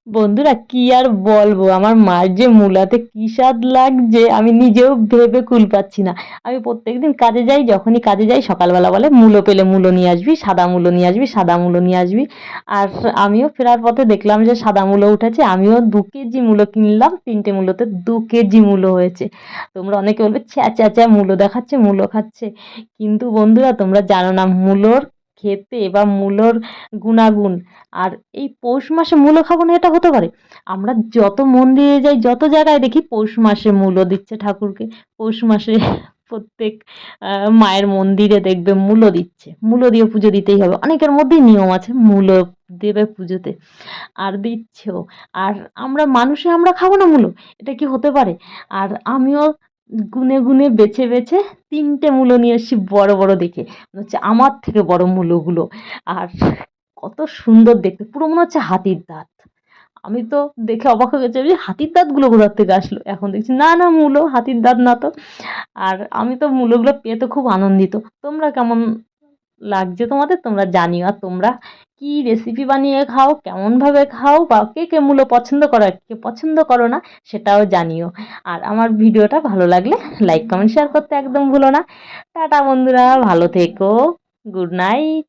বন্ধুরা কি আর বলবো, আমার মার যে মূলাতে কি স্বাদ লাগছে আমি নিজেও ভেবে কুল পাচ্ছি না। আমি প্রত্যেকদিন কাজে যাই, যখনই কাজে যাই সকালবেলা বলে মূলো পেলে মূলো নিয়ে আসবি, সাদা মূলো নিয়ে আসবি, সাদা মূলো নিয়ে আসবি। আর আমিও ফেরার পথে দেখলাম যে সাদা মূলো উঠেছে, আমিও 2 কেজি মূলো কিনলাম, 3টে মূলোতে 2 কেজি মূলো হয়েছে। তোমরা অনেকে বলবে ছ্যা ছ্যা ছ্যা মূলো দেখাচ্ছে, মূলো খাচ্ছে। কিন্তু বন্ধুরা তোমরা জানো না মূলোর খেতে বা মূলোর গুণাগুণ। আর এই পৌষ মাসে মূলো খাবো না এটা হতে পারে? আমরা যত মন্দিরে যাই, যত জায়গায় দেখি পৌষ মাসে মূলো দিচ্ছে ঠাকুরকে। পৌষ মাসে প্রত্যেক মায়ের মন্দিরে দেখবে মূলো দিচ্ছে, মূলো দিয়ে পুজো দিতেই হবে, অনেকের মধ্যেই নিয়ম আছে মূলো দেবে পুজোতে, আর দিচ্ছেও। আর আমরা খাবো না মূলো, এটা কি হতে পারে? আর আমিও গুনে গুনে বেছে বেছে 3টে মূলো নিয়ে এসেছি, বড় বড় দেখে মনে হচ্ছে আমার থেকে বড় মূলোগুলো। আর কত সুন্দর দেখতে, পুরো মনে হচ্ছে হাতির দাঁত। আমি তো দেখে অবাক হয়ে গেছি, আমি হাতির দাঁতগুলো কোথা থেকে আসলো, এখন দেখছি না না মূলো, হাতির দাঁত না তো। আর আমি তো মূলোগুলো পেয়ে তো খুব আনন্দিত। তোমরা কেমন লাগছে তোমাদের, তোমরা জানিও। আর তোমরা কি রেসিপি বানিয়ে খাও, কেমনভাবে খাও, বা কে কে মূলো পছন্দ করো আর কে পছন্দ করো না সেটাও জানিও। আর আমার ভিডিওটা ভালো লাগলে লাইক কমেন্ট শেয়ার করতে একদম ভুলো না। টাটা বন্ধুরা, ভালো থেকো। Good night.